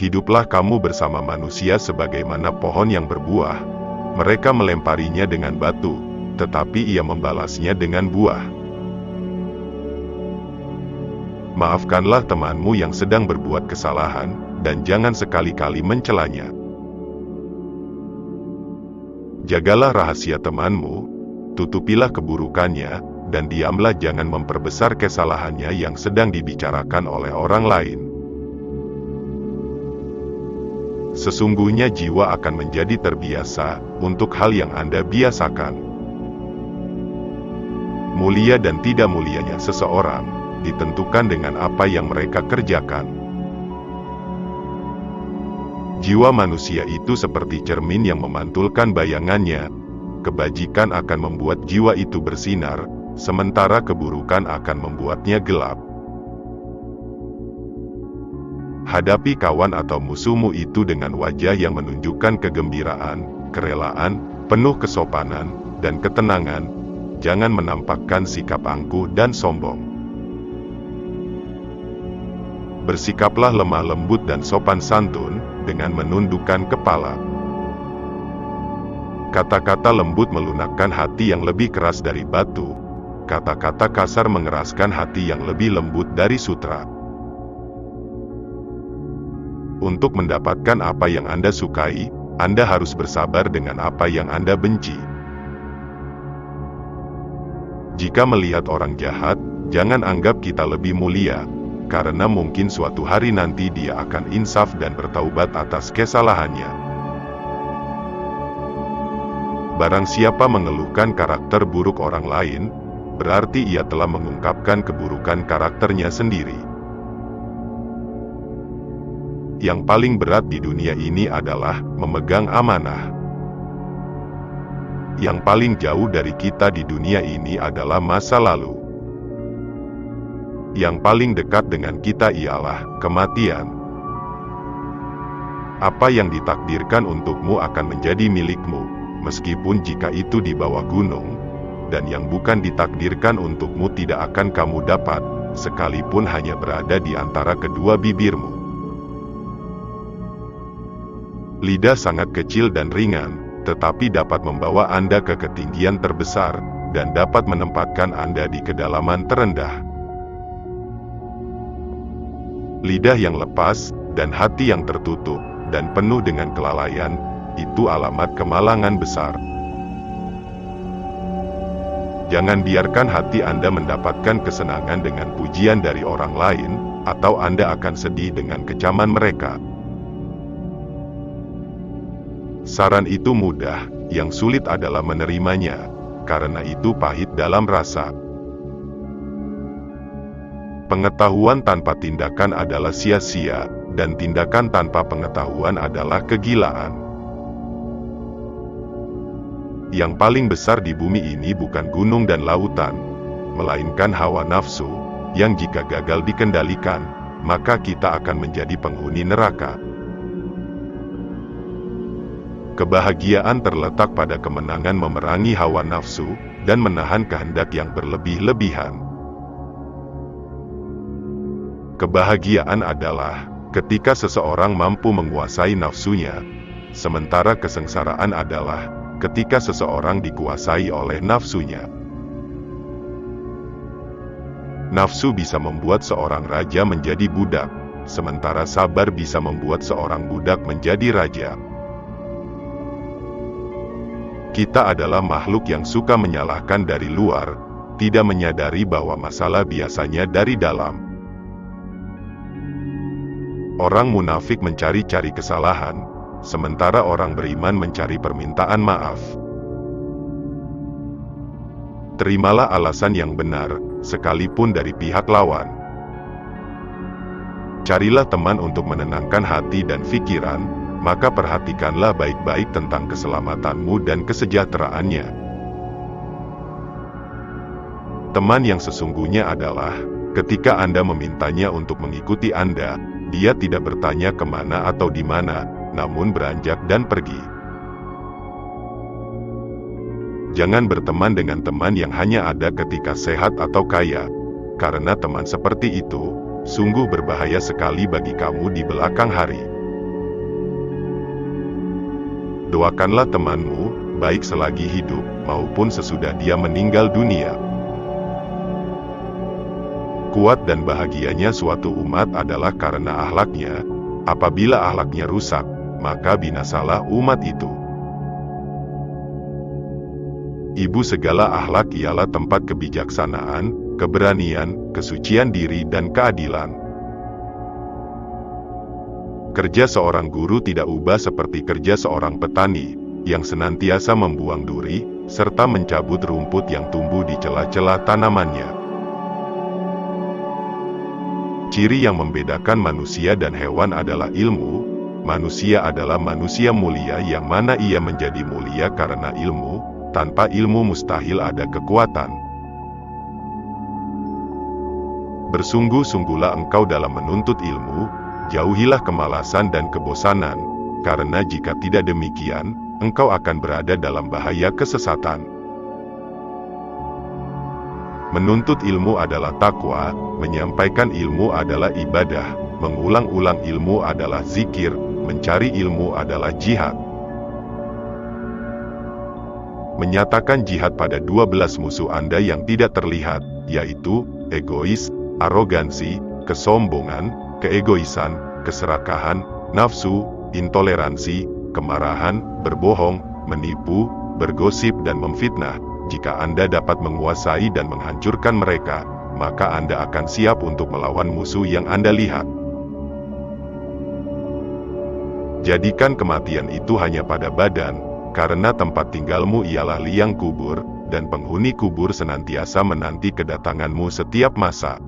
Hiduplah kamu bersama manusia sebagaimana pohon yang berbuah. Mereka melemparinya dengan batu, tetapi ia membalasnya dengan buah. Maafkanlah temanmu yang sedang berbuat kesalahan, dan jangan sekali-kali mencelanya. Jagalah rahasia temanmu, tutupilah keburukannya, dan diamlah, jangan memperbesar kesalahannya yang sedang dibicarakan oleh orang lain. Sesungguhnya jiwa akan menjadi terbiasa untuk hal yang Anda biasakan. Mulia dan tidak mulianya seseorang ditentukan dengan apa yang mereka kerjakan. Jiwa manusia itu seperti cermin yang memantulkan bayangannya. Kebajikan akan membuat jiwa itu bersinar, sementara keburukan akan membuatnya gelap. Hadapi kawan atau musuhmu itu dengan wajah yang menunjukkan kegembiraan, kerelaan, penuh kesopanan, dan ketenangan. Jangan menampakkan sikap angkuh dan sombong. Bersikaplah lemah lembut dan sopan santun, dengan menundukkan kepala. Kata-kata lembut melunakkan hati yang lebih keras dari batu. Kata-kata kasar mengeraskan hati yang lebih lembut dari sutra. Untuk mendapatkan apa yang Anda sukai, Anda harus bersabar dengan apa yang Anda benci. Jika melihat orang jahat, jangan anggap kita lebih mulia, karena mungkin suatu hari nanti dia akan insaf dan bertaubat atas kesalahannya. Barang siapa mengeluhkan karakter buruk orang lain, berarti ia telah mengungkapkan keburukan karakternya sendiri. Yang paling berat di dunia ini adalah memegang amanah. Yang paling jauh dari kita di dunia ini adalah masa lalu. Yang paling dekat dengan kita ialah kematian. Apa yang ditakdirkan untukmu akan menjadi milikmu, meskipun jika itu di bawah gunung, dan yang bukan ditakdirkan untukmu tidak akan kamu dapat, sekalipun hanya berada di antara kedua bibirmu. Lidah sangat kecil dan ringan, tetapi dapat membawa Anda ke ketinggian terbesar, dan dapat menempatkan Anda di kedalaman terendah. Lidah yang lepas, dan hati yang tertutup, dan penuh dengan kelalaian, itu alamat kemalangan besar. Jangan biarkan hati Anda mendapatkan kesenangan dengan pujian dari orang lain, atau Anda akan sedih dengan kecaman mereka. Saran itu mudah, yang sulit adalah menerimanya, karena itu pahit dalam rasa. Pengetahuan tanpa tindakan adalah sia-sia, dan tindakan tanpa pengetahuan adalah kegilaan. Yang paling besar di bumi ini bukan gunung dan lautan, melainkan hawa nafsu, yang jika gagal dikendalikan, maka kita akan menjadi penghuni neraka. Kebahagiaan terletak pada kemenangan memerangi hawa nafsu, dan menahan kehendak yang berlebih-lebihan. Kebahagiaan adalah ketika seseorang mampu menguasai nafsunya, sementara kesengsaraan adalah ketika seseorang dikuasai oleh nafsunya. Nafsu bisa membuat seorang raja menjadi budak, sementara sabar bisa membuat seorang budak menjadi raja. Kita adalah makhluk yang suka menyalahkan dari luar, tidak menyadari bahwa masalah biasanya dari dalam. Orang munafik mencari-cari kesalahan, sementara orang beriman mencari permintaan maaf. Terimalah alasan yang benar, sekalipun dari pihak lawan. Carilah teman untuk menenangkan hati dan pikiran, maka perhatikanlah baik-baik tentang keselamatanmu dan kesejahteraannya. Teman yang sesungguhnya adalah, ketika Anda memintanya untuk mengikuti Anda, dia tidak bertanya kemana atau di mana, namun beranjak dan pergi. Jangan berteman dengan teman yang hanya ada ketika sehat atau kaya, karena teman seperti itu sungguh berbahaya sekali bagi kamu di belakang hari. Doakanlah temanmu, baik selagi hidup, maupun sesudah dia meninggal dunia. Kuat dan bahagianya suatu umat adalah karena akhlaknya. Apabila akhlaknya rusak, maka binasalah umat itu. Ibu segala akhlak ialah tempat kebijaksanaan, keberanian, kesucian diri dan keadilan. Kerja seorang guru tidak ubah seperti kerja seorang petani, yang senantiasa membuang duri, serta mencabut rumput yang tumbuh di celah-celah tanamannya. Ciri yang membedakan manusia dan hewan adalah ilmu. Manusia adalah manusia mulia yang mana ia menjadi mulia karena ilmu. Tanpa ilmu mustahil ada kekuatan. Bersungguh-sungguhlah engkau dalam menuntut ilmu, jauhilah kemalasan dan kebosanan, karena jika tidak demikian, engkau akan berada dalam bahaya kesesatan. Menuntut ilmu adalah takwa, menyampaikan ilmu adalah ibadah, mengulang-ulang ilmu adalah zikir, mencari ilmu adalah jihad. Menyatakan jihad pada 12 musuh Anda yang tidak terlihat, yaitu egois, arogansi, kesombongan, keegoisan, keserakahan, nafsu, intoleransi, kemarahan, berbohong, menipu, bergosip dan memfitnah. Jika Anda dapat menguasai dan menghancurkan mereka, maka Anda akan siap untuk melawan musuh yang Anda lihat. Jadikan kematian itu hanya pada badan, karena tempat tinggalmu ialah liang kubur, dan penghuni kubur senantiasa menanti kedatanganmu setiap masa.